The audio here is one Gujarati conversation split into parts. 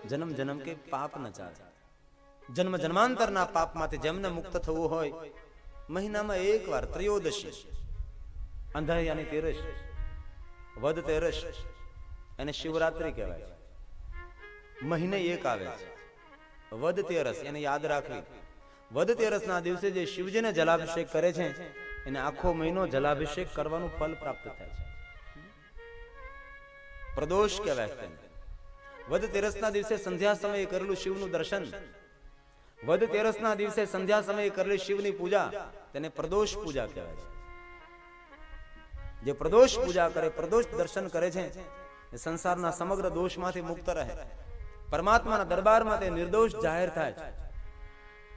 જન્મ જન્મ કે પાપ ન ચાલે. જન્મ જન્માંતરના પાપમાંથી જેમને મુક્ત થવું હોય, મહિનામાં એકવાર ત્રયોદશી, અંધારિયાની તેરસ, વદ તેરસ, એને શિવરાત્રી કહેવાય છે. મહિને એક આવે છે વદ તેરસ, એને યાદ રાખવી. વદ તેરસ ના દિવસે જે શિવજીને જલાભિષેક કરે છે એને આખો મહિનો જલાભિષેક કરવાનું ફલ પ્રાપ્ત થાય છે. પ્રદોષ કહેવાય તેને. વદ તેરસ ના દિવસે સંધ્યા સમયે કરેલું શિવનું દર્શન, વદ તેરસ ના દિવસે સંધ્યા સમયે કરેલી શિવની પૂજા, તેને પ્રદોષ પૂજા કહેવાય છે. જે પ્રદોષ પૂજા કરે, પ્રદોષ દર્શન કરે છે, એ સંસારના સમગ્ર દોષમાંથી મુક્ત રહે, પરમાત્માના દરબારમાં તે નિર્દોષ જાહેર થાય છે.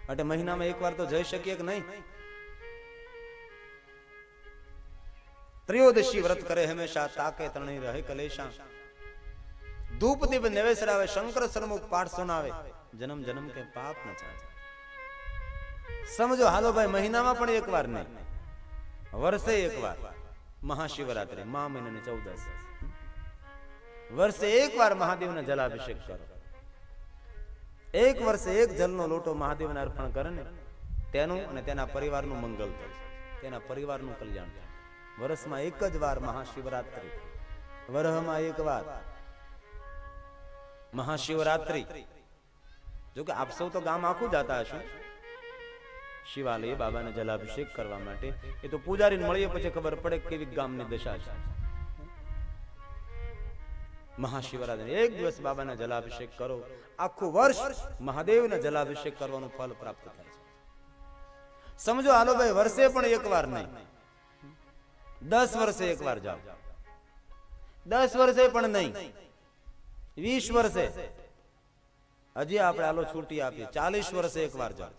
માટે મહિનામાં એકવાર તો જઈ શકીએ કે નહીં? ત્રયોદશી વ્રત કરે હંમેશા, તાકે તણી રહે કલેશા. ધૂપ દીપ નૈવેદ્ય શંકર સરમુખ પાઠ સુનાવે, જન્મ જન્મ કે પાપ ન ચાલે. સમજો હાલો ભાઈ, મહિનામાં પણ એકવાર નહીં, વર્ષે એકવાર મહાશિવરાત્રી, મહા મહિનાની 14, વર્ષે એકવાર મહાદેવને જલાભિષેક કરો. એક વર્ષે એક જલનો લોટો મહાદેવને અર્પણ કરે ને, તેનું અને તેના પરિવારનું મંગલ થાય, તેના પરિવારનું કલ્યાણ થાય. વર્ષમાં એક જ વાર મહાશિવરાત્રી, વરહમાં એક વાર મહાશિવરાત્રી. જોકે આપ સૌ તો ગામ આખું જતા હશો શિવાલય બાબાને જલાભિષેક કરવા માટે. એ તો પૂજારીને મળીએ પછી ખબર પડે કેવી ગામની દશા છે. મહાશિવરાત્રી એક દિવસ બાબાને જલાભિષેક કરો, આખું વર્ષ મહાદેવને જલાભિષેક કરવાનું ફલ પ્રાપ્ત થાય છે. સમજો હાલો ભાઈ, વર્ષે પણ એકવાર નહીં, 10 વર્ષે એકવાર જાઓ, 10 વર્ષે પણ નહીં, 20 વર્ષે, હજી આપણે હાલો છૂટી આપીએ, 40 વર્ષે એકવાર જાઓ.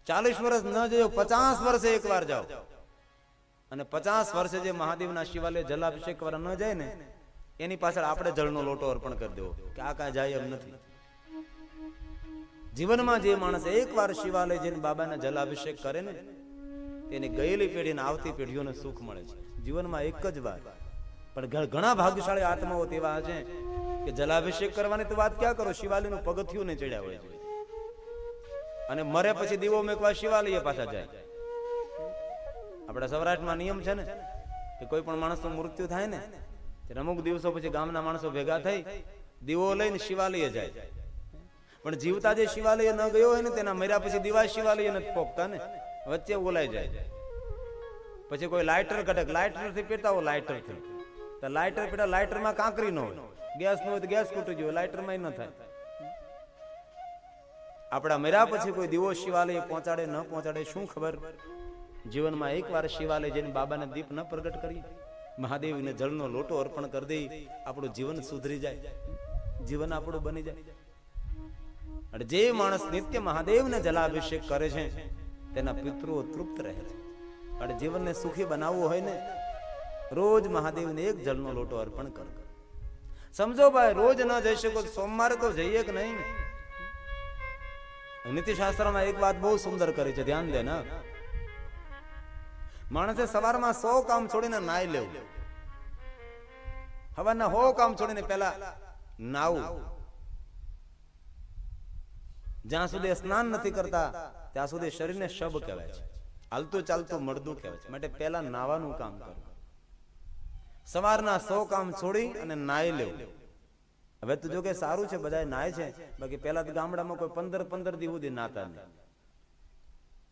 40 વર્ષ ન જજો, 50 વર્ષે એકવાર જાઓ. અને 50 વર્ષે જે મહાદેવના શિવાલય જલાભિષેક કરવા ન જાય ને, એની પાછળ આપણે જળનો લોટો અર્પણ કરી દેવો કે આ કાંઈ જાય એમ નથી. જીવનમાં જે માણસ એકવાર શિવાલય જઈને બાબાના જલાભિષેક કરે ને, તેની ગયેલી પેઢીને આવતી પેઢીઓને સુખ મળે છે. જીવનમાં એક જ વાર. પણ ઘણા ભાગ્યશાળી આત્માઓ તેવા છે કે જલાભિષેક કરવાની તો વાત ક્યાં કરો, શિવાલયનું પગથિયું ને ચડ્યા હોય છે, અને મરે પછી દીવો મેકવા શિવાલય પાછા જાય. આપણા સૌરાષ્ટ્રમાં નિયમ છે ને કે કોઈ પણ માણસનું મૃત્યુ થાય ને, અમુક દિવસો પછી ગામના માણસો ભેગા થઈ દીવો લઈને શિવાલય જાય. પણ જીવતા જે શિવાલય ન ગયો હોય ને, તેના મર્યા પછી દીવા શિવાલય નથી પોકતા ને, વચ્ચે ઓલાઈ જાય. પછી કોઈ લાઇટર ઘટક, લાઇટર થી પીતા હોય, લાઇટર થી તો લાઇટર પીતા, લાઇટરમાં કાંકરી ન હોય, ગેસ ન હોય તો ગેસ ખૂટી ગયો, લાઇટરમાં ન થાય. આપણા મર્યા પછી કોઈ દીવો શિવાલય પહોંચાડે ન પહોંચાડે શું ખબર. જીવનમાં એકવાર શિવાલય જઈને બાબાને દીપ ન પ્રગટ કરીએ, મહાદેવને જળનો લોટો અર્પણ કરી દઈ, આપણું જીવન સુધરી જાય, જીવન આપણું બની જાય. અને જે માણસ નિત્ય મહાદેવને જલાભિષેક કરે છે, તેના પિતૃઓ તૃપ્ત રહે છે. અને જીવનને સુખી બનાવવું હોય ને, રોજ મહાદેવને એક જળનો લોટો અર્પણ કરો. સમજો ભાઈ, રોજ ન જઈ શકો, સોમવારે તો જઈએ કે નહીં. નીતિશાસ્ત્રમાં એક વાત બહુ સુંદર કરી છે, ધ્યાન દે ને. માણસે સવારમાં 100 કામ છોડીને નાઈ લેવું, હવારના 100 કામ છોડીને પહેલા નાવું. જ્યાં સુધી સ્નાન નથી કરતા ત્યાં સુધી શરીરને શબ કહેવાય છે, હાલતું ચાલતું મળદું કહેવાય છે. માટે પહેલા નાવાનું કામ કરો. સવારના 100 કામ છોડી અને નાઈ લેવું. હવે તો જો કે સારું છે, બધા નાય છે, બાકી પહેલા ગામડામાં કોઈ 15 દી સુધી નાતા નહીં.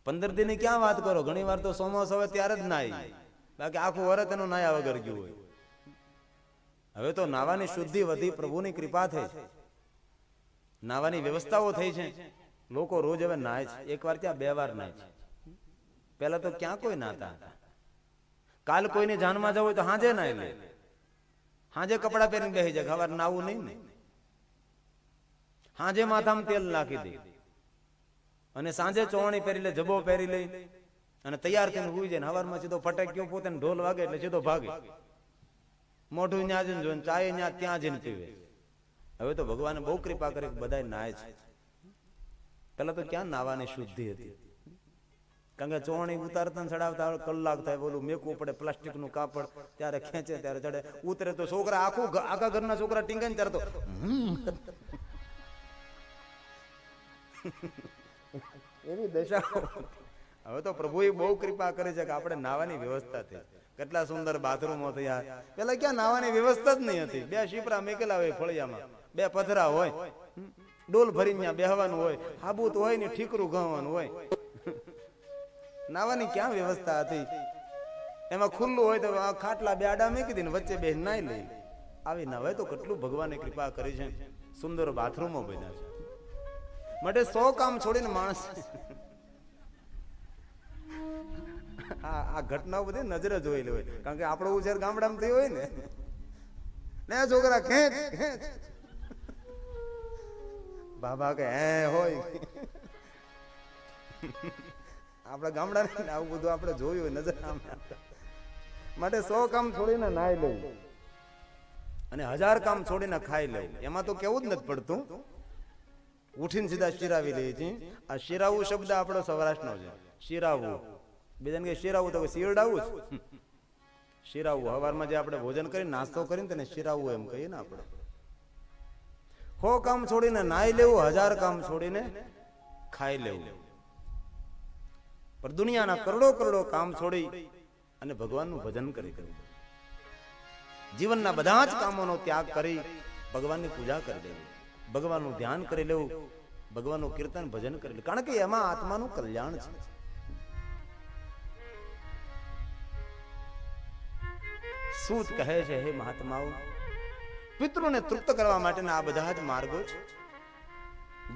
15 દી ની ક્યાં વાત કરો, ઘણી વાર તો ચોમાસું હોય ત્યારે જ નાય, બાકી આખું વરસ એનું નાયા વગર ગયું હોય. હવે તો નાવાની શુદ્ધિ વધી, પ્રભુની કૃપા થઈ છે, નાવાની વ્યવસ્થાઓ થઈ છે. લોકો રોજ હવે નાય છે, એક વાર ત્યાં 2 વાર નાય છે. પહેલા તો ક્યાં કોઈ નાતા હતા. કાલ કોઈની જાનમાં જવું હોય તો હાજે નાય લે, હાજે કપડા પહેરીને બેસી જાય, ખબર નાવું નહીં ને. હાજે માથામાં તેલ નાખી દે અને સાંજે ચોવણી પહેરી લે, જબો પહેરી લે અને તૈયાર થઈને હુઈ જાય. હવારમાં સીધો ફટાક્યો પોતે ઢોલ વાગે એટલે સીધો ભાગે, મોઢું ન્યા જઈને જોઈને, ચાય ન્યા ત્યાં જઈને પીવે. હવે તો ભગવાને બહુ કૃપા કરી, બધા નાય છે. પેલા તો ક્યાં નાવાની શુદ્ધિ હતી. કારણ કે ચોણી ઉતારતા ચડાવતા કલાક થાય, બોલું મેકવું પડે, પ્લાસ્ટિક નું કાપડ ત્યારે ખેંચે ત્યારે ચડે, ઉતરે તો છોકરા આખા ઘરના છોકરા ટીંગાઈ ને ત્યારે તો એવી દશા. હવે તો પ્રભુએ બહુ કૃપા કરી છે કે આપણે નાવાની વ્યવસ્થા થઈ, કેટલા સુંદર બાથરૂમો થયા. પેલા ક્યાં નાવાની વ્યવસ્થા જ નહીં હતી, 2 શીપરા મેકેલા હોય ફળિયામાં, 2 પથરા હોય, ડોલ ભરીને ત્યાં બેહવાનું હોય, હાબૂત હોય ને ઠીકરું ઘવાનું હોય. નાવાની ક્યાં વ્યવસ્થા હતી? એમાં ખુલ્લું હોય તો ખાટલા 2 આડા મૂકી દઈને વચ્ચે બે નાઈ લઈ. આવી ના હોય તો કેટલું ભગવાને કૃપા કરી છે, સુંદર બાથરૂમો બન્યા છે. માટે 100 કામ છોડીને માણસ આ ઘટનાઓ બધી નજરે જોયેલી હોય, કારણ કે આપણો ઉછેર ગામડામાં થયો હોય ને છોકરા ખેંચ ખેંચ, બાબા કે હે હોય. આપણા ગામડા આવું બધું આપણે જોયું હોય નજર. માટે 100 કામ છોડીને નાઈ લેવું અને 1000 કામ છોડીને ખાઈ લેવું. એમાં તો કેવું જ નથી પડતું, ઉઠીને સીધા શિરાવી લે છે. આ શિરાવું શબ્દ આપણો સૌરાષ્ટ્રનો છે, શિરાવું. બીજાને કે શિરાવું તો શિરડાવું જ. શિરાવું સવારમાં જે આપણે ભોજન કરીને નાસ્તો કરીને તેને શિરાવું એમ કહીએ ને આપણે. 100 કામ છોડીને નાઈ લેવું, 1000 કામ છોડીને ખાઈ લેવું. પણ દુનિયાના કરોડો કામ છોડી અને ભગવાનનું ભજન કરી દેવું. જીવનના બધા જ કામોનો ત્યાગ કરી ભગવાનની પૂજા કરી દેવી, ભગવાનનું ધ્યાન કરી લેવું, ભગવાનનું કીર્તન ભજન કરી લેવું, કારણ કે એમાં આત્માનું કલ્યાણ છે. સૂત કહે છે, હે મહાત્માઓ, પિતૃને તૃપ્ત કરવા માટેના આ બધા જ માર્ગો છે.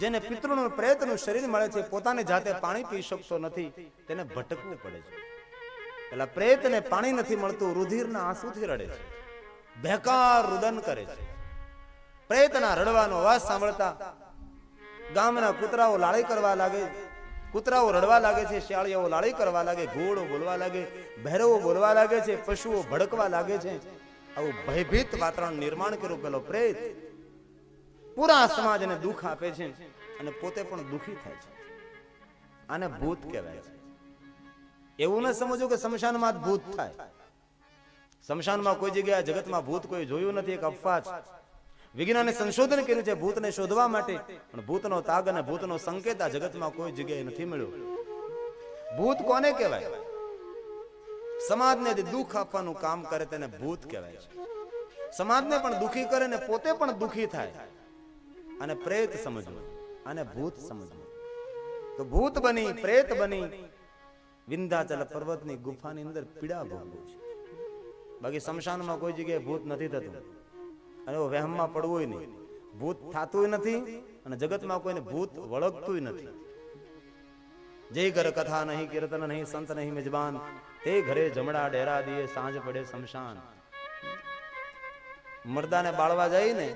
જેને પિતૃનું પ્રેતનું શરીર મળે છે, પોતાની જાતે પાણી પી શકતો નથી, તેને ભટકવું પડે છે. પેલા પ્રેતને પાણી નથી મળતું, રુધિરના આંસુથી રડે છે, બેકાર રુદન કરે છે. પ્રેતના રડવાનો અવાજ સાંભળતા ગામના કૂતરાઓ લાળી કરવા લાગે, કૂતરાઓ રડવા લાગે છે, શિયાળીઓ લાળી કરવા લાગે, ઘોડો બોલવા લાગે, ભૈરવો બોલવા લાગે છે, પશુઓ ભડકવા લાગે છે. આવું ભયભીત વાતાવરણ નિર્માણ કર્યું પેલો પ્રેત. પૂરા સમાજને દુઃખ આપે છે અને પોતે પણ દુઃખી થાય છે. આને ભૂત કહેવાય છે. એવું ન સમજો કે સ્મશાનમાં જ ભૂત થાય. સ્મશાનમાં કોઈ જગ્યાએ જગતમાં ભૂત કોઈ જોયું નથી, એક અફવા છે. વિજ્ઞાને સંશોધન કર્યું છે ભૂતને શોધવા માટે, પણ ભૂતનો તાગ અને ભૂતનો સંકેત આ જગતમાં કોઈ જગ્યાએ નથી મળ્યો. ભૂત કોને કહેવાય? સમાજને દુઃખ આપવાનું કામ કરે તેને ભૂત કહેવાય છે. સમાજને પણ દુઃખી કરે ને પોતે પણ દુઃખી થાય, અને પ્રેત સમજવું, અને ભૂત સમજવું. તો ભૂત બની, પ્રેત બની વિંધ્યાચલ પર્વતની ગુફાની અંદર પીડા ભોગવું છે. બાકી સ્મશાનમાં કોઈ જગ્યાએ ભૂત નથી થતું, અને વહેમમાં પડવું નહીં. ભૂત થતું નથી અને જગતમાં કોઈને ભૂત વળગતું નથી. જે ઘર કથા નહીં, કીર્તન નહીં, સંત નહીં મિજબાન, તે ઘરે જમણા ડેરા દીએ, સાંજ પડે શમશાન. મરદાને બાળવા જાય ને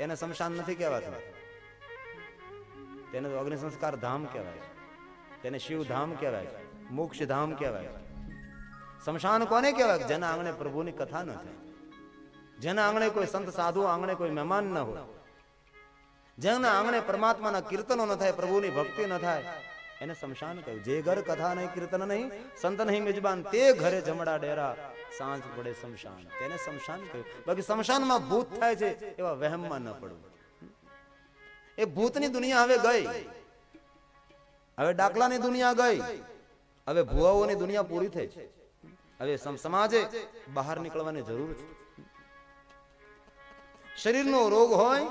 એને શમશાન નથી કહેવાતું, તેને તો અગ્નિ સંસ્કાર ધામ કહેવાય છે, તેને શિવ ધામ કહેવાય છે, મોક્ષ ધામ કહેવાય છે. શમશાન કોને કહેવાય? જેના આંગણે પ્રભુની કથા ન થાય, જેના આંગણે કોઈ સંત સાધુ આંગણે કોઈ મહેમાન ન હોય, જેના આંગણે પરમાત્માના કીર્તનો ન થાય, પ્રભુની ભક્તિ ન થાય, એને શમશાન કહ્યું. જે ઘર કથા નહીં, કીર્તન નહીં, સંત નહીં મિજબાન, તે ઘરે જમડા ડેરા, સાંજ પડે શમશાન, તેને શમશાન કહ્યું. બાકી શમશાનમાં ભૂત થાય છે એવા વહેમમાં ન પડવું. એ ભૂતની દુનિયા હવે ગઈ, હવે ડાકલાની દુનિયા ગઈ, હવે ભુવાઓની દુનિયા પૂરી થઈ છે. હવે સમાજે બહાર નીકળવાની જરૂર છે. શરીરનો રોગ હોય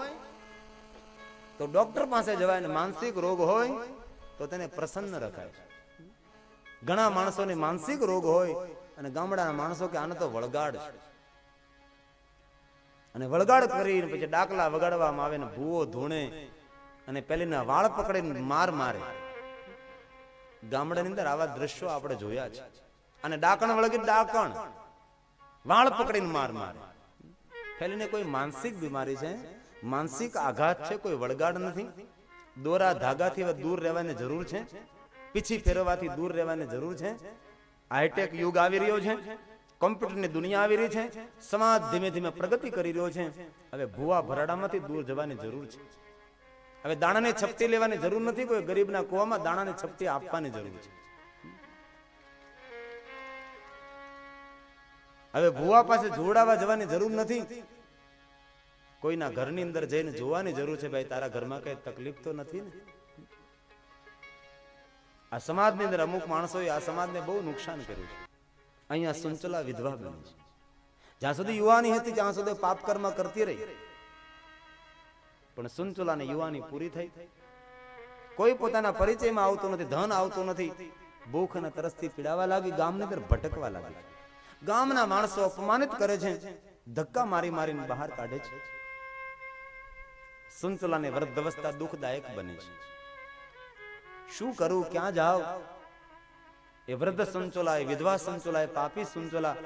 તો ડોક્ટર પાસે જવાય, ને માનસિક રોગ હોય તો તેને પ્રસન્ન રખાય. ઘણા માણસોને માનસિક રોગ હોય અને ગામડાના માણસો કે આને તો વળગાડ છે, અને વળગાડ કરીને પછી ડાકલા વગાડવામાં આવે ને ભૂવો ધૂણે અને પેલીના વાળ પકડીને મારે. ગામડાની અંદર આવા દ્રશ્યો આપણે જોયા છે. અને ડાકણ વળગી ડાકણ વાળ પકડીને મારે. પેલીને કોઈ માનસિક બીમારી છે, માનસિક આઘાત છે, કોઈ વળગાડ નથી. દોરા ધાગાથી દૂર રહેવાની જરૂર છે, પીછી ફેરવવાથી દૂર રહેવાની જરૂર છે. હાઈટેક યુગ આવી રહ્યો છે, કોમ્પ્યુટરની દુનિયા આવી રહી છે, સમાજ ધીમે ધીમે પ્રગતિ કરી રહ્યો છે. હવે ભૂવા ભરાડામાંથી દૂર જવાની જરૂર છે. હવે દાણાની છપટી લેવાની જરૂર નથી, કોઈ ગરીબના કુવામાં દાણાની છપટી આપવાની જરૂર છે. હવે ભુવા પાસે જોડાવા જવાની જરૂર નથી, કોઈના ઘરની અંદર જઈને જોવાની જરૂર છે, ભાઈ તારા ઘરમાં કઈ તકલીફ તો નથી ને. આ સમાજની અંદર અમુક માણસોએ આ સમાજને બહુ નુકસાન કર્યું છે. અહીંયા સુંચલા વિધવા બની છે. જ્યાં સુધી યુવાની હતી ત્યાં સુધી પાપ કર્મ કરતી રહી, પણ સુંચલાને યુવાની પૂરી થઈ. કોઈ પોતાના પરિચયમાં આવતું નથી, ધન આવતું નથી, ભૂખ અને તરસથી પીડાવા લાગી, ગામની અંદર ભટકવા લાગી. ગામના માણસો અપમાનિત કરે છે, ધક્કા મારી મારીને બહાર કાઢે છે. સુંચલાને વૃદ્ધ અવસ્થા દુઃખદાયક બની છે. શું કરું, ક્યાં જાવ? એ વૃદ્ધ સંચોલા, એ વિધવા સંચોલા, એ પાપી સંચોલા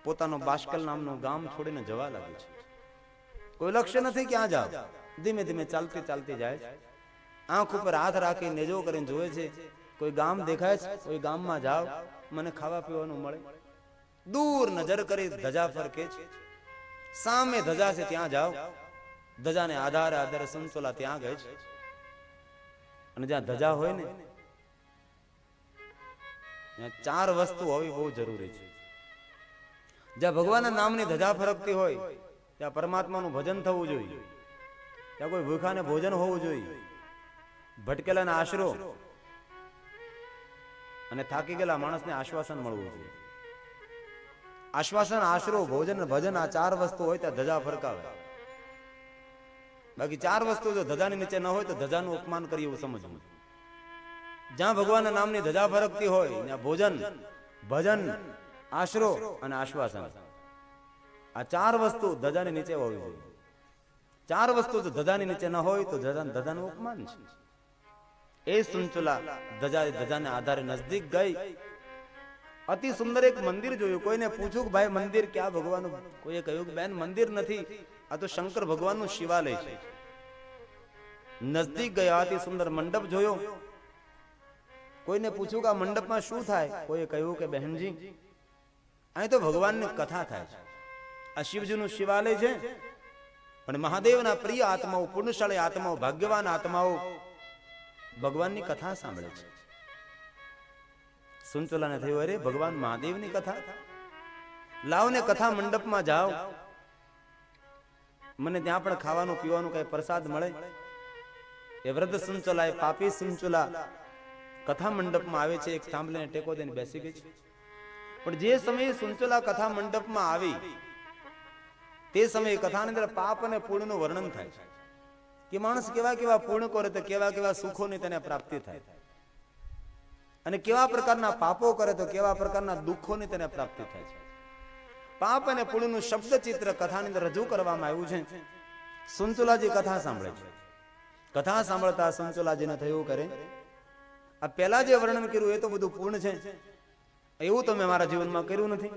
પોતાનો બાષ્કલ નામનું ગામ છોડીને જવા લાગે છે. કોઈ લક્ષ્ય નથી ક્યાં જાવ. ધીમે ધીમે ચાલતી ચાલતી જાય છે. આંખ ઉપર હાથ રાખી નેજો કરીને જોવે છે, કોઈ ગામ દેખાય છે, કોઈ ગામમાં જાવ, મને ખાવા પીવાનું મળે. દૂર નજર કરી ધજા ફરકે છે, સામે ધજા છે ત્યાં જાવ. ધજાને આધારે આધારે સંચોલા ત્યાં ગઈ છે. અને જ્યાં ધજા હોય ને ત્યાં ચાર વસ્તુ હોવી બહુ જરૂરી છે. જ્યાં ભગવાનના નામની ધજા ફરકતી હોય ત્યાં પરમાત્માનું ભજન થવું જોઈએ, ત્યાં કોઈ ભૂખાને ભોજન હોવું જોઈએ, ભટકેલાને આશરો અને થાકી ગયેલા માણસને આશ્વાસન મળવું જોઈએ. આશ્વાસન, આશરો, ભોજન, ભજન, આ ચાર વસ્તુ હોય ત્યાં ધજા ફરકાવે. બાકી ચાર વસ્તુ જો ધજાની નીચે ન હોય તો ધજાનું અપમાન કરી એવું સમજવું. જ્યાં ભગવાનના નામની ધજા ફરકતી હોય ત્યાં ભોજન, ભજન, આશરો અને આશ્વાસન, આ ચાર વસ્તુ ધજાની નીચે હોવી જોઈએ. ચાર વસ્તુ જો ધજાની નીચે ન હોય તો ધજાનું અપમાન છે. એ સુંચલા ધજાને આધારે નજદીક ગઈ. અતિ સુંદર એક મંદિર જોયું. કોઈને પૂછ્યું કે ભાઈ મંદિર ક્યાં ભગવાનનું? કોઈએ કહ્યું કે બેન મંદિર નથી, આ તો શંકર ભગવાનનું શિવાલય છે. નજદીક ગયા, અતિ સુંદર મંડપ જોયો. કોઈને પૂછ્યું કે આ મંડપમાં શું થાય? કોઈએ કહ્યું કે બહેનજી અહીં તો ભગવાનની કથા થાય છે. આ શિવજીનું શિવાલય છે, પણ મહાદેવના પ્રિય આત્માઓ, પુણ્યશાળી આત્માઓ, ભાગ્યવાન આત્માઓ ભગવાનની કથા સાંભળે છે. સુંચલાને થયું, અરે ભગવાન મહાદેવની કથા, લાવને કથા મંડપમાં જાઓ, મને ત્યાં પણ ખાવાનું પીવાનું કઈ પ્રસાદ મળે. એ વૃદ્ધ સુંચલા, એ પાપી સુંચલા કથા મંડપમાં આવે છે. એક થાંભલીને ટેકો દઈને બેસી ગઈ છે. પણ જે સમયે સુંચલા કથા મંડપમાં આવી તે સમયે કથાની અંદર પાપ અને પુણ્યનું વર્ણન થાય છે કે માણસ કેવા કેવા પુણ્ય કરે તો કેવા કેવા સુખોની તેને પ્રાપ્તિ થાય, અને કેવા પ્રકારના પાપો કરે તો કેવા પ્રકારના દુઃખોની તેને પ્રાપ્તિ થાય છે. પાપ અને પુણ્યનું શબ્દ ચિત્ર કથાની અંદર રજૂ કરવામાં આવ્યું છે. સુંચલાજી કથા સાંભળે છે. કથા સાંભળતા સુંચલાજીને થયું, કરે આ પહેલા જે વર્ણન કર્યું એ તો બધું પૂર્ણ છે, એવું તો મેં મારા જીવનમાં કર્યું નથી.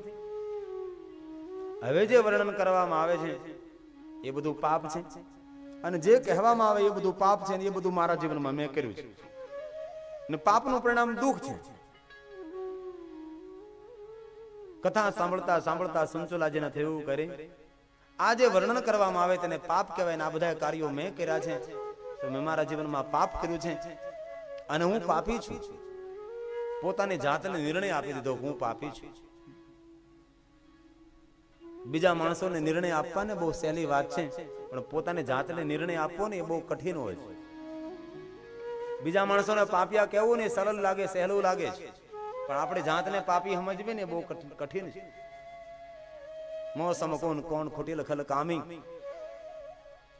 હવે જે વર્ણન કરવામાં આવે છે એ બધું પાપ છે, અને જે કહેવામાં આવે એ બધું પાપ છે, ને એ બધું મારા જીવનમાં મેં કર્યું છે, ને પાપનું પરિણામ દુઃખ છે. કથા સાંભળતા સાંભળતા સુંચલાજીને થયું, કરે આ જે વર્ણન કરવામાં આવે તેને પાપ કહેવાય, ને આ બધા કાર્યો મેં કર્યા છે, તો મેં મારા જીવનમાં પાપ કર્યું છે અને હું પાપી છું. પોતાની જાતને નિર્ણય આપી દીધો, હું પાપી છું. બીજા માણસોને નિર્ણય આપવાને બહુ સહેલી વાત છે, પણ પોતાની જાતને નિર્ણય આપવો ને એ બહુ કઠિન હોય છે. બીજા માણસોને પાપિયા કહેવું ને સરળ લાગે, સહેલું લાગે છે, પણ આપણે જાતને પાપી સમજવી ને બહુ કઠિન છે. મોસમ કોણ કોણ ખોટી લખલ કામી,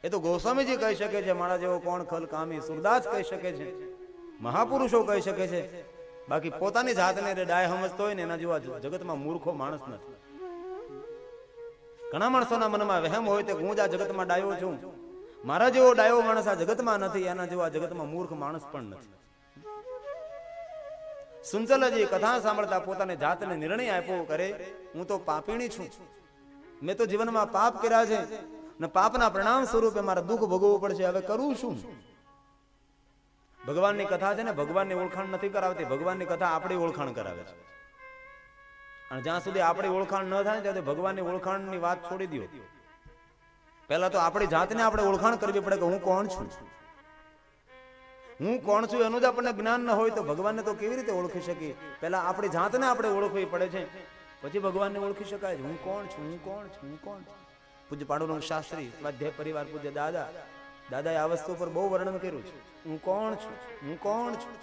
એ તો ગોસ્વામીજી કહી શકે છે. મારા જેવો કોણ ખલ કામી સુરદાસ કહી શકે છે, મહાપુરુષો કહી શકે છે. બાકી પોતાની જાતને ડાય સમજતો હોય ને એના જેવા જગતમાં મૂર્ખો માણસ નથી. ઘણા માણસોના મનમાં વહેમ હોય કે હું જ આ જગતમાં ડાયો છું, મારા જેવો ડાયો માણસ આ જગતમાં નથી, એના જેવો આ જગતમાં મૂર્ખ માણસ પણ નથી. સુંચલાજી કથા સાંભળતા પોતાની જાતને નિર્ણય આપ્યો, કરે હું તો પાપીણી છું, મેં તો જીવનમાં પાપ કર્યા છે, ને પાપના પરિણામ સ્વરૂપે મારે દુઃખ ભોગવવું પડશે. હવે કરું શું? ભગવાનની કથા છે ને ભગવાનની ઓળખાણ નથી કરાવતી, ભગવાનની કથા આપણી ઓળખાણ કરાવે છે. અને જ્યાં સુધી આપણી ઓળખાણ ન થાય ત્યાં ભગવાનની ઓળખાણની વાત છોડી દો. પહેલા તો આપણી જાતને આપણે ઓળખાણ કરવી પડે કે હું કોણ છું. હું કોણ છું એનું જ આપણને જ્ઞાન ન હોય તો ભગવાનને તો કેવી રીતે ઓળખી શકીએ? પહેલા આપણી જાતને આપણે ઓળખવી પડે છે. પછી ભગવાનને ઓળખી શકાય. હું કોણ છું, હું કોણ છું, હું કોણ છું. પૂજ્ય પાડુરંગ શાસ્ત્રી સ્વાધ્યાય પરિવાર પૂજ્ય દાદાએ આ વસ્તુ પર બહુ વર્ણન કર્યું છે. હું કોણ છું, હું કોણ છું.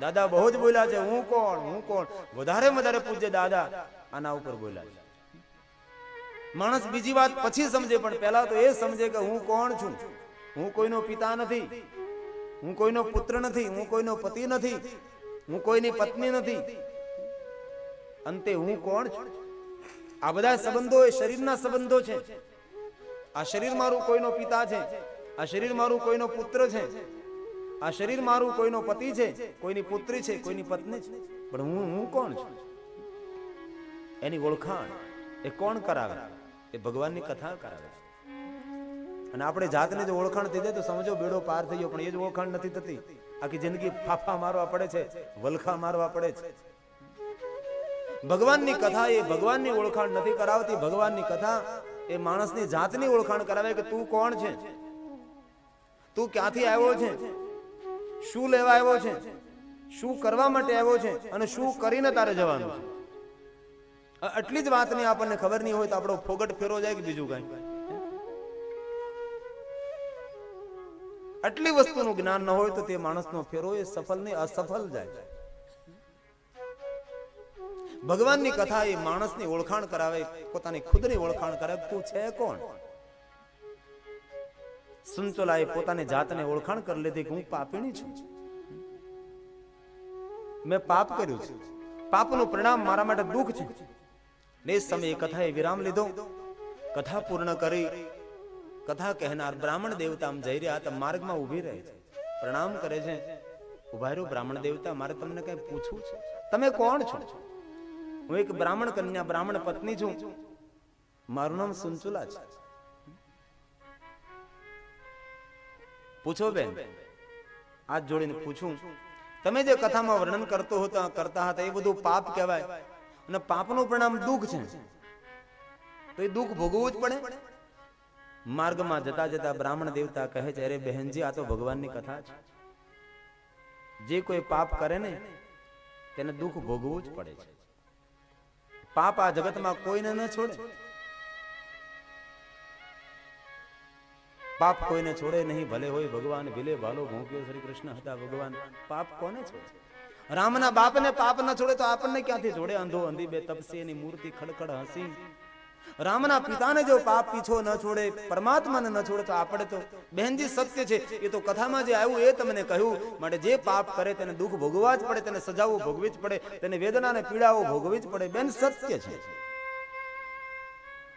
દાદા બહુ જ બોલ્યા છે, હું કોણ, હું કોણ. વધારે પૂજ્ય દાદા આના ઉપર બોલ્યા છે. માણસ બીજી વાત પછી સમજે, પણ પહેલા તો એ સમજે કે હું કોણ છું. હું કોઈનો પિતા નથી, હું કોઈનો પુત્ર નથી, હું કોઈનો પતિ નથી, હું કોઈની પત્ની નથી. અંતે હું કોણ છું? આ બધા સંબંધો એ શરીરના સંબંધો છે. આ શરીર મારું કોઈનો પિતા છે, આ શરીર મારું કોઈનો પુત્ર છે, આ શરીર મારું કોઈનો પતિ છે, કોઈની પુત્રી છે, કોઈની પત્ની છે. પણ હું કોણ છું? એની ઓળખાણ એ કોણ કરાવે? એ ભગવાનની કથા કરાવે છે. અને આપણે જાતને જો ઓળખાણ થઈ જાય તો સમજો બેડો પાર થઈ ગયો. પણ એ જ ઓળખાણ નથી થતી. આખી જિંદગી ફાફા મારવા પડે છે, વલખા મારવા પડે છે. ભગવાનની કથા એ ભગવાનની ઓળખાણ નથી કરાવતી. ભગવાનની કથા એ માણસની જાતની ઓળખાણ કરાવે કે તું કોણ છે, તું ક્યાંથી આવ્યો છે, શું લેવા આવ્યો છે, શું કરવા માટે આવ્યો છે, અને શું કરીને તારે જવાનું છે. આટલી જ વાતની આપણને ખબર નહીં હોય તો આપણો ફોગટ ફેરો જાય કે બીજું કઈ. આટલી વસ્તુનું જ્ઞાન ન હોય તો તે માણસનો ફેરો એ સફળ નહીં, અસફળ જાય. ભગવાનની કથા એ માણસની ઓળખાણ કરાવે, પોતાની ખુદની ઓળખાણ કરાવે. તું છે કોણ? સુંચોલાએ પોતાની જાતને ઓળખાણ કરી લીધી કે હું પાપીણી છું, મેં પાપ કર્યું છે, પાપનું પરિણામ મારા માટે દુઃખ છે. ને સમયે કથાએ વિરામ લીધો. કથા પૂર્ણ કરી કથા કહેનાર બ્રાહ્મણ દેવતા આમ જઈ રહ્યા હતા. માર્ગમાં ઉભી રહે છે, પ્રણામ કરે છે. ઉભા રહ્યો બ્રાહ્મણ દેવતા, મારે તમને કઈ પૂછવું છે. તમે કોણ છો? હું એક બ્રાહ્મણ કન્યા, બ્રાહ્મણ પત્ની છું. મારું નામ સુંચુલા છે. પૂછો બેન, હાથ જોડીને પૂછું, તમે જે કથામાં વર્ણન કરતા હતા એ બધું પાપ કહેવાય, અને પાપનું પરિણામ દુઃખ છે. તો એ દુઃખ ભોગવવું જ પડે. માર્ગમાં જતા જતા બ્રાહ્મણ દેવતા કહે છે, અરે બહેનજી, આ તો ભગવાનની કથા છે. જે કોઈ પાપ કરે ને તેને દુઃખ ભોગવવું જ પડે છે. પાપ આ જગતમાં કોઈને ન છોડે. પાપ કોઈને છોડે નહીં, ભલે હોય ભગવાન ભીલે ભાલો ભોંક્યો. શ્રી કૃષ્ણ હતા ભગવાન. પાપ કોને છોડે? રામના બાપને પાપ ન છોડે તો આપણને ક્યાંથી છોડે? અંધો અંધી બે તપસી એની મૂર્તિ ખડખડ હસી. રામના પિતાને જો પાપ પીછો ન છોડે, પરમાત્માને ન છોડે તો આપણે તો બહેનજી સત્ય છે. એ તો કથામાં જે આવ્યું એ તમને કહ્યું. માટે જે પાપ કરે તેને દુઃખ ભોગવવા જ પડે, તેને સજાઓ ભોગવી જ પડે, તેને વેદના અને પીડાઓ ભોગવી જ પડે. બેન સત્ય છે.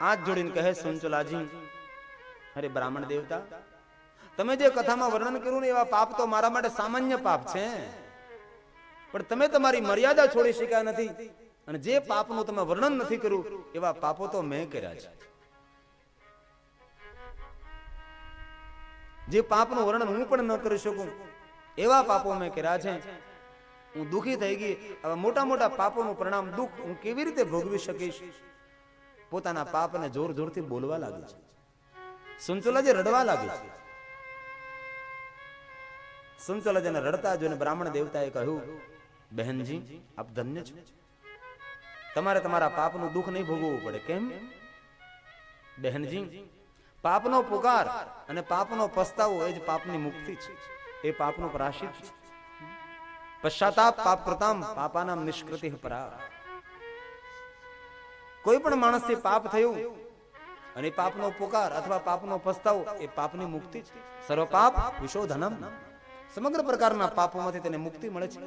હાથ જોડીને કહે સુંચલાજી, અરે બ્રાહ્મણ દેવતા, તમે જે કથામાં વર્ણન કર્યું ને એવા પાપ તો મારા માટે સામાન્ય પાપ છે. પણ તમે તમારી મર્યાદા છોડી શક્યા નથી, અને જે પાપનું તમે વર્ણન નથી કર્યું એવા પાપો તો મેં કર્યા છે. જે પાપનું વર્ણન હું પણ ન કરી શકું એવા પાપો મેં કર્યા છે. હું દુઃખી થઈ ગઈ. હવે મોટા મોટા પાપોનું પરિણામ દુઃખ હું કેવી રીતે ભોગવી શકીશ? પોતાના પાપને જોર જોરથી બોલવા લાગી છે. સુંચલાજી રડવા લાગી છે. સુંચલાજીને રડતા જોઈને બ્રાહ્મણ દેવતાએ કહ્યું, બહેનજી, આપ ધન્ય છો. તમારે તમારા પાપનું દુઃખ નહીં ભોગવવું પડે. કેમ? બહેનજી, પાપનો પુકાર અને પાપનો પસ્તાવો એ જ પાપની મુક્તિ છે, એ પાપનું પ્રાયશ્ચિત છે. પશ્ચાતાપ પાપ પ્રતામ પાપાનામ નિષ્કૃતિ પરા. કોઈ પણ માણસથી પાપ થયું અને પાપનો પુકાર અથવા પાપનો પસ્તાવો એ પાપની મુક્તિ છે. સર્વ પાપ વિશોધનમ. સમગ્ર પ્રકારના પાપોમાંથી તેને મુક્તિ મળે છે,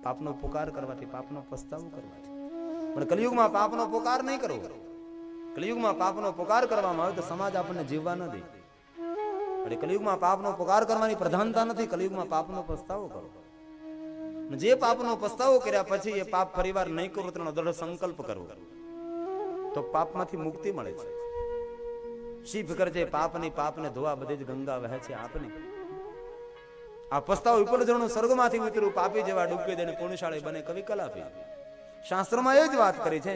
પાપનો પુકાર કરવાથી, પાપનો પસ્તાવો કરવાથી. પણ કલિયુગમાં પાપનો પુકાર નહીં કરવો. કલિયુગમાં પાપનો પુકાર કરવામાં આવે તો સમાજ આપણને જીવવા ન દે. એટલે કલિયુગમાં પાપનો પુકાર કરવાની પ્રધાનતા નથી. કલિયુગમાં પાપનો પસ્તાવો કરો. જે પાપનો પસ્તાવો કર્યા પછી એ પાપ ફરીવાર નહીં કરો તેનો દ્રઢ સંકલ્પ કરવો, તો પાપમાંથી મુક્તિ મળે છે. શી ફિકર છે પાપની? પાપને ધોવા બધી જ ગંગા વહે છે આપની. આ પસ્તાવો વિપુલ જણનું સ્વર્ગમાંથી ઉતર્યું, પાપી જેવા ડૂબકી દેને પુણ્યશાળી બને કવિ કલાપી. શાસ્ત્રોમાં એ જ વાત કરી છે,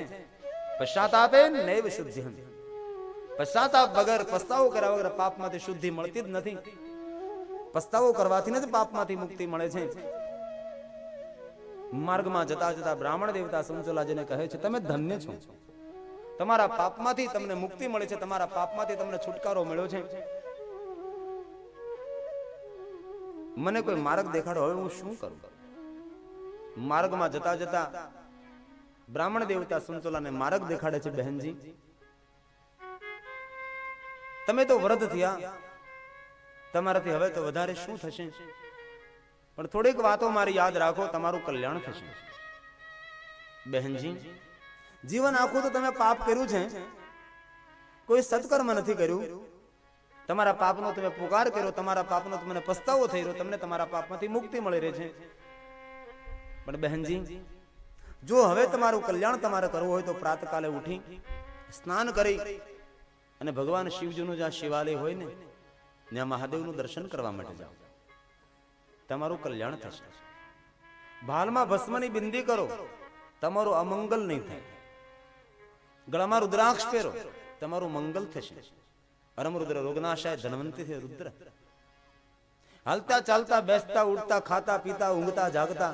પશ્ચાતાપે નૈવ શુદ્ધિ. પશ્ચાતાપ વગર, પસ્તાવો કર્યા વગર પાપમાંથી શુદ્ધિ મળતી જ નથી. પસ્તાવો કરવાથી જ પાપમાંથી મુક્તિ મળે છે. માર્ગમાં જતા જતા બ્રાહ્મણ દેવતા સુંચલાજીને કહે છે, તમે ધન્ય છો. તમારા પાપમાંથી તમને મુક્તિ મળી છે, તમારા પાપમાંથી તમને છુટકારો મળ્યો છે. મને કોઈ માર્ગ દેખાડો, હવે હું શું કરું? માર્ગમાં જતા જતા બ્રાહ્મણ દેવતા સંતોલાને માર્ગ દેખાડે છે, બહેનજી તમે તો વ્રત થયા, તમારાથી હવે તો વધારે શું થશે, પણ થોડીક વાતો મારી યાદ રાખો, તમારું કલ્યાણ થશે. બહેનજી જીવન આખું તો તમે પાપ કર્યું છે, કોઈ સત્કર્મ નથી કર્યું. તમારા પાપનો તમે પુકાર કર્યો, તમારા પાપનો તમને પસ્તાવો થઈ રહ્યો, તમને તમારા પાપમાંથી મુક્તિ મળી રહી છે. પણ બહેનજી જો હવે તમારું કલ્યાણ તમારે કરવું હોય તો પ્રાતકાલે ઉઠી સ્નાન કરી અને ભગવાન શિવજીનું જ્યાં શિવાલય હોય ને ત્યાં મહાદેવનું દર્શન કરવા માટે જાઓ, તમારું કલ્યાણ થશે. ભાલમાં ભસ્મની બિંદી કરો, તમારું અમંગલ નહીં થાય. ગળામાં રુદ્રાક્ષ પહેરો, તમારું મંગલ થશે. અરમ રુદ્ર રોગનાશાય ધનવંતી રુદ્ર. હાલતા ચાલતા બેસતા ઉઠતા ખાતા પીતા ઊંઘતા જાગતા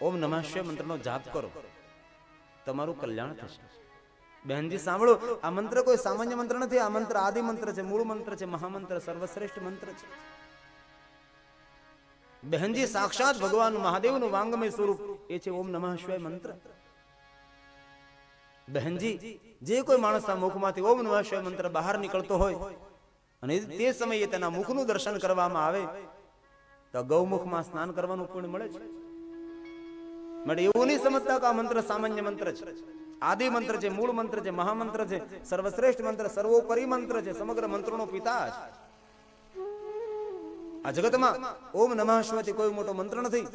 ઓમ નમઃ શિવાય મંત્રનો જાપ કરો, તમારું કલ્યાણ થશે. બહેનજી સાંભળો, આ મંત્ર કોઈ સામાન્ય મંત્ર નથી. આ મંત્ર આદિ મંત્ર છે, મૂળ મંત્ર છે, મહામંત્ર, સર્વશ્રેષ્ઠ મંત્ર છે. બહેનજી સાક્ષાત ભગવાન મહાદેવનું વાંગમય સ્વરૂપ એ છે ઓમ નમઃ શિવાય મંત્ર. બહેનજી જે કોઈ માણસના મુખમાંથી ઓમ નમઃ શિવાય મંત્ર બહાર નીકળતો હોય અને તે સમયે તેના મુખનું દર્શન કરવામાં આવે તો ગૌમુખમાં સ્નાન કરવાનું પુણ્ય મળે છે. માટે એવું નહીં સમજતા કે આ મંત્ર સામાન્ય મંત્ર છે. આદિ મંત્ર છે, મૂળ મંત્ર છે, મહામંત્ર છે, સર્વશ્રેષ્ઠ મંત્ર, સર્વોપરી મંત્ર છે, સમગ્ર મંત્રોનો પિતા છે. આ જગતમાં ઓમ નમઃ શિવાયથી કોઈ મોટો મંત્ર નથી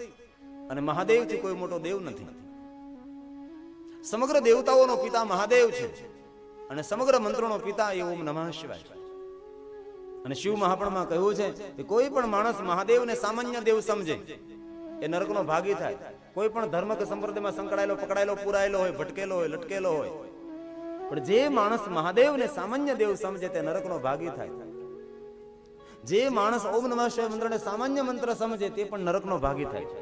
અને મહાદેવથી કોઈ મોટો દેવ નથી. સમગ્ર દેવતાઓનો પિતા મહાદેવ છે અને સમગ્ર મંત્રોનો પિતા એ ઓમ નમઃ શિવાય. અને શિવ મહાપુરાણમાં કહ્યું છે કે કોઈ પણ માણસ મહાદેવને સામાન્ય દેવ સમજે એ નરકનો ભાગી થાય. કોઈ પણ ધર્મ કે સંપ્રદાયમાં સંકળાયેલો, પકડાયેલો, પુરાયેલો હોય, ભટકેલો હોય, લટકેલો હોય, પણ જે માણસ મહાદેવને સામાન્ય દેવ સમજે તે નરકનો ભાગી થાય. જે માણસ ઓમ નમઃ શિવાય મંત્રને સામાન્ય મંત્ર સમજે તે પણ નરકનો ભાગી થાય છે.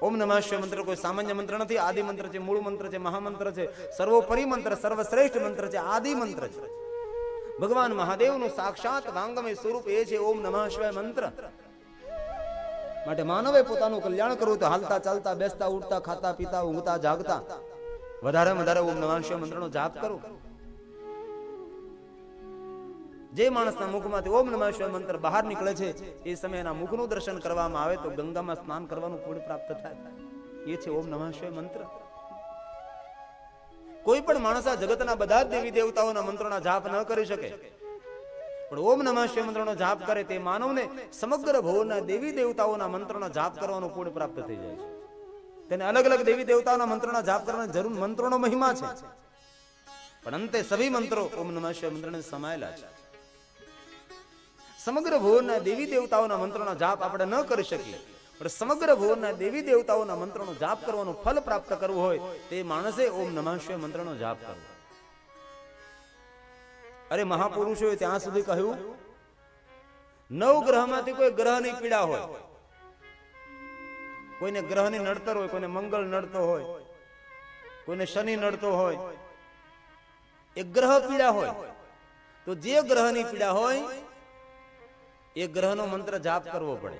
ઓમ નમઃ શિવાય મંત્ર કોઈ સામાન્ય મંત્ર નથી. આદિ મંત્ર છે, મૂળ મંત્ર છે, મહામંત્ર છે, સર્વોપરી મંત્ર, સર્વશ્રેષ્ઠ મંત્ર છે, આદિ મંત્ર છે. ભગવાન મહાદેવનું સાક્ષાત વાંગમય સ્વરૂપ એ છે ઓમ નમઃ શિવાય મંત્ર. માટે માનવે પોતાનું કલ્યાણ કરવું તો હાલતા ચાલતા બેસતા ઉઠતા ખાતા પીતા ઊંઘતા જાગતા વધારે વધારે ઓમ નમઃ શિવાય મંત્રનો જાપ કરો. જે માણસના મુખમાંથી ઓમ નમઃ શિવાય મંત્ર બહાર નીકળે છે એ સમયે એના મુખનું દર્શન કરવામાં આવે તો ગંગામાં સ્નાન કરવાનું પુણ્ય પ્રાપ્ત થાય. એ છે ઓમ નમઃ શિવાય મંત્ર. કોઈ પણ માણસ આ જગતના બધા જ દેવી દેવતાઓના મંત્રોના જાપ ન કરી શકે, પણ ઓમ નમઃ શિવાય મંત્રનો જાપ કરે તે માનવને સમગ્ર ભવના દેવી દેવતાઓના મંત્રોના જાપ કરવાનું પુણ્ય પ્રાપ્ત થઈ જાય છે. તેને અલગ અલગ દેવી દેવતાઓના મંત્રોના જાપ કરવાની જરૂર, મંત્રોનો મહિમા છે, પણ અંતે સભી મંત્રો ઓમ નમઃ શિવાય મંત્રને સમાયેલા છે. સમગ્ર ભુવનના દેવી દેવતાઓના મંત્રોના જાપ આપણે ન કરી શકીએ, પણ સમગ્ર ભુવનના દેવી દેવતાઓના મંત્રોનો જાપ કરવાનું ફલ પ્રાપ્ત કરવું હોય તે માણસે ઓમ નમઃ શિવાય મંત્રનો જાપ કરવો. અરે મહાપુરુષોએ ત્યાં સુધી કહ્યું 9 ગ્રહમાંથી કોઈ ગ્રહની પીડા હોય, કોઈને ગ્રહની નડતર હોય, કોઈને મંગળ નડતો હોય, કોઈને શનિ નડતો હોય, એક ગ્રહ પીડા હોય તો જે ગ્રહની પીડા હોય એ ગ્રહનો મંત્ર જાપ કરવો પડે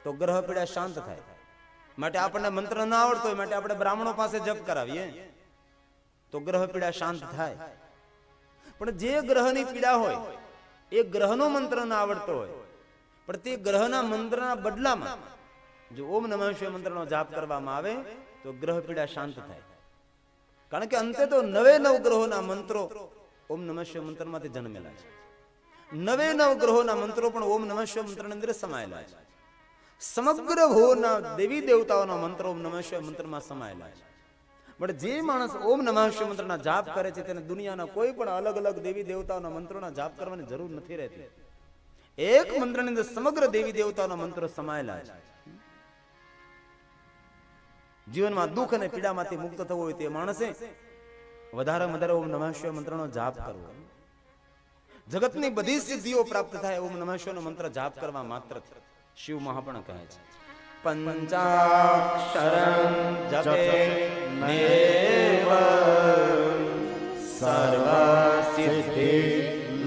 તો ગ્રહ પીડા શાંત થાય. માટે આપણને મંત્ર ના આવડતો હોય માટે આપણે બ્રાહ્મણો પાસે જપ કરાવીએ તો ગ્રહ પીડા શાંત થાય. પણ જે ગ્રહની પીડા હોય એ ગ્રહનો મંત્ર ના આવડતો હોય પણ તે ગ્રહના મંત્રના બદલામાં જો ઓમ નમઃ શિવાય મંત્રનો જાપ કરવામાં આવે તો ગ્રહ પીડા શાંત થાય. કારણ કે અંતે તો 9 ગ્રહોના મંત્રો ઓમ નમઃ શિવાય મંત્રમાંથી જન્મેલા છે. 9 ગ્રહોના મંત્રો પણ ઓમ નમઃ શિવાય મંત્રની અંદર સમાયેલા છે. સમગ્ર ભુવનના દેવી દેવતાઓના મંત્રો ઓમ નમઃ શિવાય મંત્રમાં સમાયેલા છે. પણ જે માણસ ઓમ નમઃ શિવાય મંત્રના જાપ કરે છે તેને દુનિયાના કોઈ પણ અલગ અલગ દેવી દેવતાઓના મંત્રોના જાપ કરવાની જરૂર નથી રહેતી. એક મંત્રની અંદર સમગ્ર દેવી દેવતાઓના મંત્રો સમાયેલા છે. જીવનમાં દુઃખ અને પીડામાંથી મુક્ત થવું હોય તે માણસે વધારે વધારે ઓમ નમઃ શિવાય મંત્રનો જાપ કરવો. જગતની બધી સિદ્ધિઓ પ્રાપ્ત થાય ઓમ નમઃ શિવાયનો મંત્ર જાપ કરવા માત્ર. શિવ મહાપુરાણ કહે છે પંચાક્ષરં જપે નેવ સર્વ સિદ્ધિ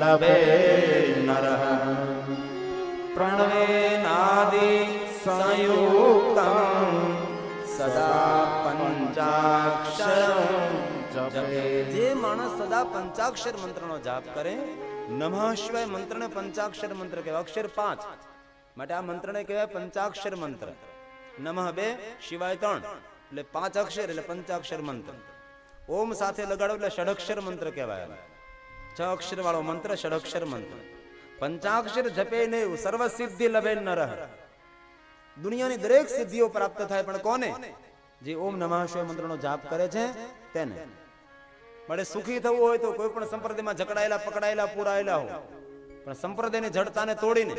લભે નરઃ પ્રણવેનાદિ સંયુક્તં સદા પંચાક્ષરં જપે. જે માણસ સદા પંચાક્ષર મંત્રનો જાપ કરે, નમઃ શિવાય મંત્રને પંચાક્ષર મંત્ર કહેવાય. અક્ષર 5 માટે આ મંત્રને કહેવાય પંચાક્ષર મંત્ર. નમઃ 2, શિવાય 3 એટલે 5 અક્ષર એટલે પંચાક્ષર મંત્ર. ઓમ સાથે લગાડો એટલે ષડક્ષર મંત્ર કહેવાય. 6 અક્ષર વાળો મંત્ર ષડક્ષર મંત્ર. પંચાક્ષર જપે ને સર્વ સિદ્ધિ લભે નરઃ. દુનિયાની દરેક સિદ્ધિઓ પ્રાપ્ત થાય, પણ કોને? જે ઓમ નમઃ શિવાય મંત્રનો જાપ કરે છે તેને. મળે સુખી થવું હોય તો કોઈ પણ સંપ્રદાયમાં જકડાયેલા પકડાયેલા પુરાયેલા હો, પણ સંપ્રદાયની જડતાને તોડીને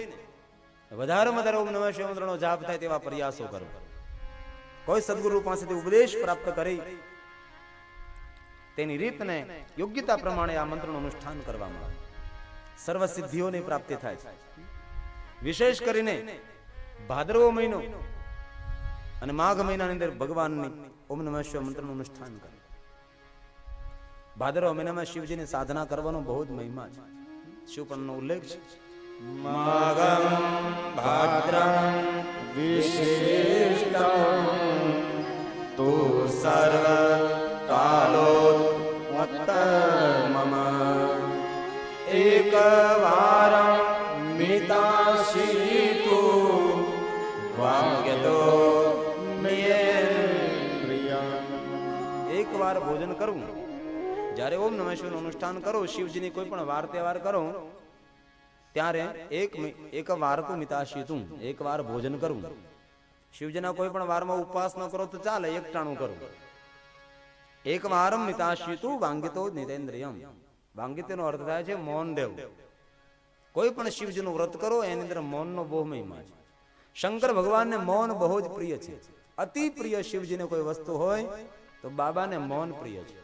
વધારેમાં વધારે ઓમ નમઃ શિવાય મંત્રનો જાપ થાય તેવા પ્રયાસો કરવા. કોઈ સદગુરુ પાસેથી ઉપદેશ પ્રાપ્ત કરી તેની રીતને યોગ્યતા પ્રમાણે આ મંત્રનું અનુષ્ઠાન કરવામાં આવે, સર્વ સિદ્ધિઓની પ્રાપ્તિ થાય છે. વિશેષ કરીને ભાદરવો મહિનો અને માઘ મહિનાની અંદર ભગવાનની ઓમ નમઃ શિવાય મંત્રનું અનુષ્ઠાન કરે. ભાદરવા મહિનામાં શિવજીની સાધના કરવાનો બહુ જ મહિમા છે. શિવપુરાણનો ઉલ્લેખ છે. માઘમ ભાદ્રમ વિશિષ્ટમ તો સર્વ કાલોત્તમમ એકવારં મિતાશીતુ વાગ્યતો મેન્દ્રિયમ. એકવાર ભોજન કરવું. જ્યારે ઓમ નમઃ શિવાયનું અનુષ્ઠાન કરો, શિવજીની કોઈ પણ વાર તહેવાર કરો ત્યારે એક વાર તો મિતાશીતું, એક વાર ભોજન કરવું. શિવજીના કોઈ પણ વારમાં ઉપવાસ ન કરો તો ચાલે, એક ટાણું કરવું. એક વારમ મિતાશીતું વાંગિતો નિતેન્દ્રિયમ. વાંગિતનો અર્થ થાય છે મૌન રહેવું. કોઈ પણ શિવજીનું વ્રત કરો એની અંદર મૌનનો બહુ મહિમા છે. શંકર ભગવાનને મૌન બહુ જ પ્રિય છે. અતિ પ્રિય શિવજીને કોઈ વસ્તુ હોય તો બાબાને મૌન પ્રિય છે.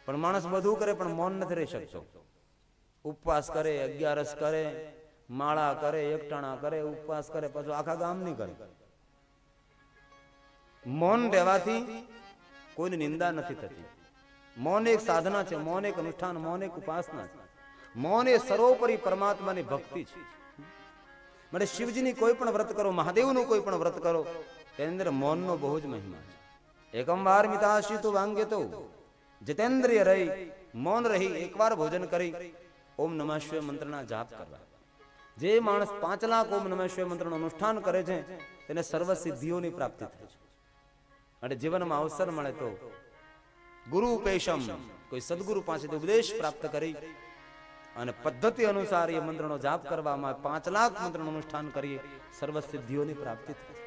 પણ માણસ બધું કરે પણ મૌન નથી રહી શકતો. ઉપવાસ કરે, 11 કરે, માળા કરે, એકટાણા કરે, ઉપવાસ કરે, પછી આખા ગામની કરે. મૌન રહેવાથી કોઈની નિંદા નથી થતી. મૌન એક સાધના છે, મૌન એક અનુષ્ઠાન, મૌન એક ઉપાસના છે. મૌન એ સર્વોપરી પરમાત્માની ભક્તિ છે. માટે શિવજીની કોઈ પણ વ્રત કરો, મહાદેવનું કોઈ પણ વ્રત કરો, તેની અંદર મૌનનો બહુ જ મહિમા છે. એકમ વાર મિતાશીતુ વાંગ્યતો જીતેન્દ્રિય રહી, મૌન રહી, એકવાર ભોજન કરી ઓમ નમઃ શિવાય મંત્રના જાપ કરવા. જે માણસ 5 લાખ ઓમ નમઃ શિવાય મંત્રનું અનુષ્ઠાન કરે છે તેને સર્વ સિદ્ધિઓની પ્રાપ્તિ થાય છે. અને જીવનમાં અવસર મળે તો ગુરુ પેશમ, કોઈ સદગુરુ પાસેથી ઉપદેશ પ્રાપ્ત કરી અને પદ્ધતિ અનુસાર એ મંત્રનો જાપ કરવામાં 5 લાખ મંત્રનું અનુષ્ઠાન કરીએ, સર્વ સિદ્ધિઓની પ્રાપ્તિ થાય.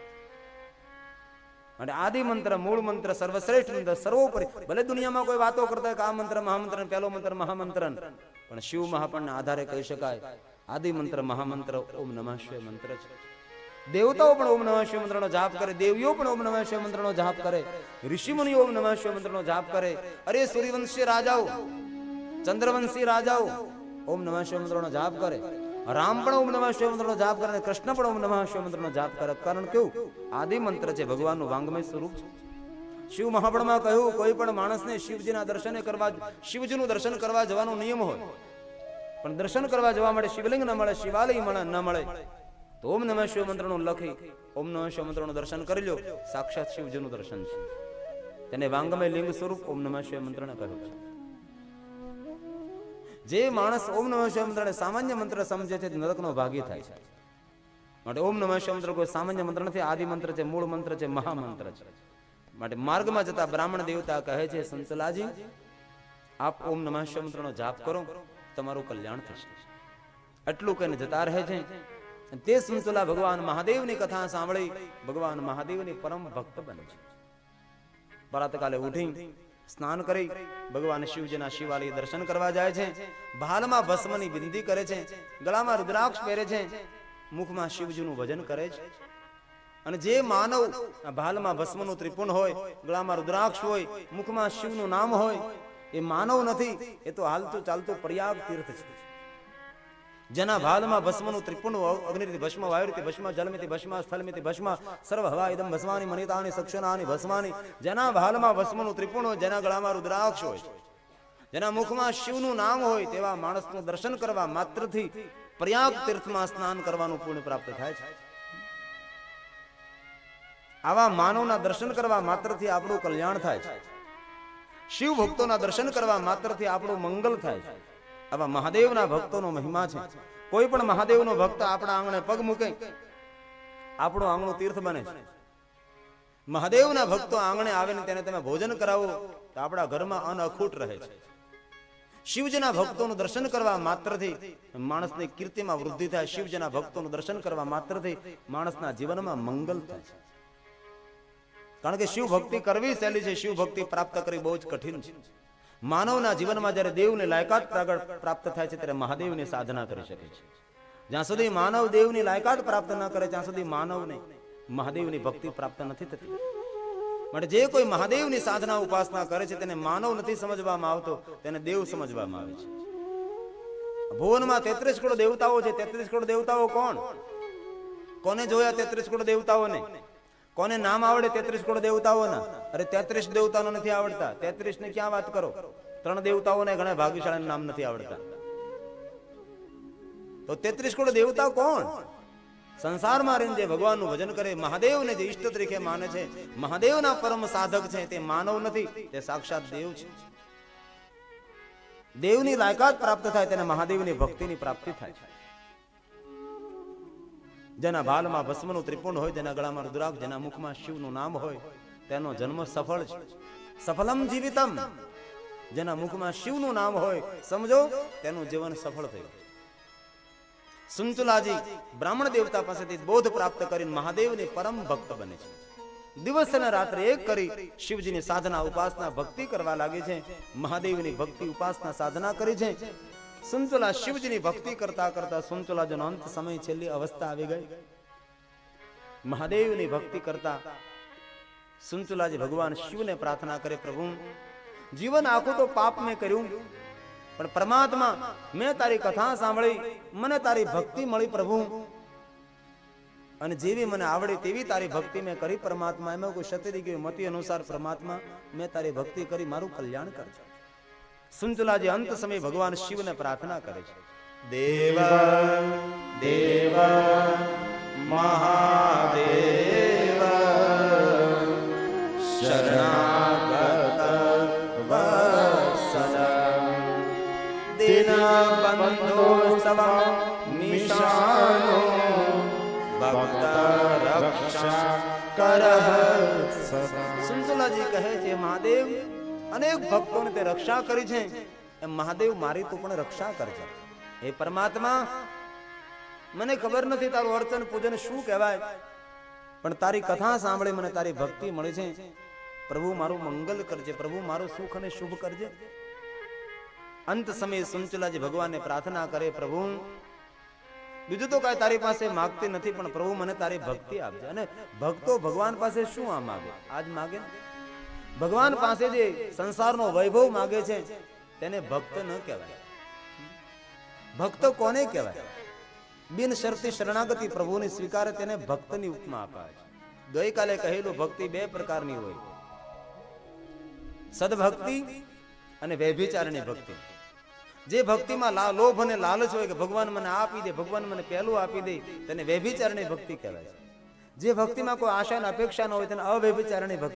અને આદિ મંત્ર, મૂળ મંત્ર, સર્વશ્રેષ્ઠ મંત્ર, સર્વોપરી. ભલે દુનિયામાં કોઈ વાતો કરતા હોય કે આ મંત્ર મહામંત્ર, પહેલો મંત્ર મહામંત્ર, પણ શિવ મહાપણના આધારે કહી શકાય આદિ મંત્ર મહામંત્ર ઓમ નમઃ શિવાય મંત્ર છે. દેવતાઓ પણ ઓમ નમઃ શિવાય મંત્રનો જાપ કરે, દેવીઓ પણ ઓમ નમઃ શિવાય મંત્રનો જાપ કરે, ઋષિમુનિઓ ઓમ નમઃ શિવાય મંત્રનો જાપ કરે. અરે સૂર્યવંશી રાજાઓ, ચંદ્રવંશી રાજાઓ ઓમ નમઃ શિવાય મંત્રનો જાપ કરે. રામ પણ ઓમ નમઃ શિવાય મંત્રનો જાપ કરે, કૃષ્ણ પણ ઓમ નમઃ શિવાય મંત્રનો જાપ કરે. કારણ કેવું? આદિ મંત્ર છે, ભગવાનનું વાંગમય સ્વરૂપ છે. શિવ મહાપણમાં કહ્યું, કોઈ પણ માણસને શિવજીના દર્શન કરવા, શિવજીનું દર્શન કરવા જવાનો નિયમ હોય, પણ દર્શન કરવા જવા માટે શિવલિંગ ન મળે, શિવાલય ન મળે, તો ઓમ નમઃ શિવાય મંત્રનું લખી ઓમ નમઃ શિવાય મંત્રનું દર્શન કરી લો. સાક્ષાત શિવજીનું દર્શન છે. તેને વાંગમય લિંગ સ્વરૂપ ઓમ નમઃ શિવાય મંત્રને કહ્યું છે. જે માણસ ઓમ નમઃ શિવાય મંત્રને સામાન્ય મંત્ર સમજે છે નરકનો ભાગી થાય છે. માટે ઓમ નમઃ શિવાય મંત્ર કોઈ સામાન્ય મંત્ર નથી, આદિ મંત્ર છે, મૂળ મંત્ર છે, મહામંત્ર છે. માટે માર્ગમાં જતા બ્રાહ્મણ દેવતા કહે છે, સંતલાજી આપ ઓમ નમઃ શિવાય મંત્રનો જાપ કરો, તમારું કલ્યાણ થશે. એટલું કહીને જતા રહે છે. તે સંતલા ભગવાન મહાદેવની કથા સાંભળી ભગવાન મહાદેવની પરમ ભક્ત બને છે. પ્રાતકાલે ઉઠી સ્નાન કરી ભગવાન શિવજીના શિવાલય દર્શન કરવા જાય છે. ભાલમાં ભસ્મની બિંદી કરે છે, ગળામાં રુદ્રાક્ષ પહેરે છે, મુખમાં શિવજીનું ભજન કરે છે. અને જે માનવ ભાલમાં ભસ્મનું ત્રિપુંડ હોય, ગળામાં રુદ્રાક્ષ હોય, મુખમાં શિવનું નામ હોય, એ માનવ નથી, એ તો હાલતું ચાલતું પ્રયાગ તીર્થ છે. જેના ભાલમાં ભસ્મનું ત્રિપુંડ અગ્નિથી ભસ્મ વાયુથી ભસ્મ જલમિતિ ભસ્મ સ્થલમિતિ ભસ્મ સર્વ હવા ઇદમ ભસ્માની મનિતાની સક્ષનાની ભસ્માની જેના ભાલમાં ભસ્મનું ત્રિપુંડ હોય, જેના ગળામાં રુદ્રાક્ષ હોય, જેના મુખમાં શિવનું નામ હોય તેવા માણસનું દર્શન કરવા માત્રથી પ્રયાગ તીર્થમાં સ્નાન કરવાનું પુણ્ય પ્રાપ્ત થાય છે. આવા માનવના દર્શન કરવા માત્રથી આપણું કલ્યાણ થાય છે. શિવ ભક્તોના દર્શન કરવા માત્રથી આપણું મંગલ થાય છે. આવા મહાદેવના ભક્તોનો મહિમા છે. કોઈ પણ મહાદેવનો ભક્ત આપણા આંગણે પગ મૂકે આપણું આંગણું તીર્થ બને છે. મહાદેવના ભક્તો આંગણે આવે ને તેને તમે ભોજન કરાવો તો આપણા ઘરમાં અન્ન અખૂટ રહે છે. શિવજીના ભક્તોનું દર્શન કરવા માત્રથી માણસની કીર્તિમાં વૃદ્ધિ થાય. શિવજીના ભક્તોનું દર્શન કરવા માત્રથી માણસના જીવનમાં મંગલ થાય છે. કારણ કે શિવ ભક્તિ કરવી સહેલી છે, શિવ ભક્તિ પ્રાપ્ત કરવી બહુ જ કઠિન છે. માનવના જીવનમાં જ્યારે દેવની લાયકાત પ્રાપ્ત થાય છે ત્યારે મહાદેવની સાધના કરી શકે છે. જ્યાં સુધી માનવ દેવની લાયકાત પ્રાપ્ત ન કરે ત્યાં સુધી માનવને મહાદેવની ભક્તિ પ્રાપ્ત નથી થતી. માટે જે કોઈ મહાદેવની સાધના ઉપાસના કરે છે તેને માનવ નથી સમજવામાં આવતો, તેને દેવ સમજવામાં આવે છે. ભુવનમાં 33 કરોડ દેવતાઓ છે. 33 કરોડ દેવતાઓ કોણ? કોને જોયા 33 કરોડ દેવતાઓને? કોને નામ આવડે 33 કરોડ દેવતાઓના? અરે 33 દેવતાઓને નથી આવડતા. 33 ની ક્યાં વાત કરો? 3 દેવતાઓને ઘણા ભાગ્યશાળી નામ નથી આવડતા. તો 33 કરોડ દેવતા કોણ? સંસારમાં રહીને જે ભગવાનનું ભજન કરે, મહાદેવને જે ઈષ્ટ તરીકે માને છે, મહાદેવના પરમ સાધક છે, તે માનવ નથી, તે સાક્ષાત દેવ છે. દેવની લાયકાત પ્રાપ્ત થાય તેને મહાદેવની ભક્તિની પ્રાપ્તિ થાય છે. જેના ભાલમાં ભસ્મનું ત્રિપુંડ હોય, જેના ગળામાં રુદ્રાક્ષ, જેના મુખમાં શિવનું નામ હોય તેનો જન્મ સફળ છે. સફલમ જીવિતમ. જેના મુખમાં શિવનું નામ હોય સમજો તેનું જીવન સફળ થયું. સુંચુલાજી બ્રાહ્મણ દેવતા પાસેથી બોધ પ્રાપ્ત કરીને મહાદેવની પરમ ભક્ત બને છે. દિવસ અને રાત્રે એક કરી શિવજીની સાધના ઉપાસના ભક્તિ કરવા લાગે છે. મહાદેવની ભક્તિ ઉપાસના સાધના કરી છે. સુંચુલા શિવજીની ભક્તિ કરતા કરતા સુંચુલાજીનો અંત સમય છેલ્લી અવસ્થા આવી ગઈ. મહાદેવની ભક્તિ કરતા સુંચુલાજી ભગવાન શિવને પ્રાર્થના કરે, પ્રભુ જીવન આખું તો પાપ મેં કર્યું, પણ પરમાત્મા મેં તારી કથા સાંભળી, મને તારી ભક્તિ મળી પ્રભુ, અને જેવી મને આવડે તેવી તારી ભક્તિ મેં કરી પરમાત્મા. એમાં કોઈ ક્ષત્રિય ગયું મતિ અનુસાર પરમાત્મા મેં તારી ભક્તિ કરી, મારું કલ્યાણ કરજો. સુંચુલાજી અંત સમય ભગવાન શિવને પ્રાર્થના કરે છે, દેવ દેવ મહાદેવ શરણાગત વત્સલ દિન બંધો સવ નિશાનો ભક્ત રક્ષા કરહ. સુંચુલાજી કહે છે, મહાદેવ અનેક ભક્તોને તે રક્ષા કરી છે, એમ મહાદેવ મારી તું પણ રક્ષા કરજે. હે પરમાત્મા, મને ખબર નથી તારું અર્ચન પૂજન શું કહેવાય, પણ તારી કથા સાંભળી મને તારી ભક્તિ મળી છે. પ્રભુ મારું મંગલ કરજે, પ્રભુ મારું સુખ અને શુભ કરજે. અંત સમયે સુંચુલાજી ભગવાનને પ્રાર્થના કરે, પ્રભુ બીજું તો કાંઈ તારી પાસે માગતી નથી, પણ પ્રભુ મને તારી ભક્તિ આપજે. અને ભક્તો ભગવાન પાસે શું આ માગે? આજ માગે ભગવાન પાસે જે સંસારનો વૈભવ માગે છે તેને ભક્ત ન કહેવાય. ભક્ત કોને કહેવાય? બિન શરતી શરણાગતિ પ્રભુની સ્વીકારે તેને ભક્તની ઉપમા અપાય છે. ગઈકાલે કહેલું ભક્તિ બે પ્રકારની હોય, સદભક્તિ અને વ્યભિચારની ભક્તિ. જે ભક્તિમાં લોભ અને લાલચ હોય કે ભગવાન મને આપી દે, ભગવાન મને પહેલું આપી દે, તેને વ્યભિચારની ભક્તિ કહેવાય છે. જે ભક્તિમાં કોઈ આશા અને અપેક્ષા ન હોય તેને અવ્યભિચારની ભક્તિ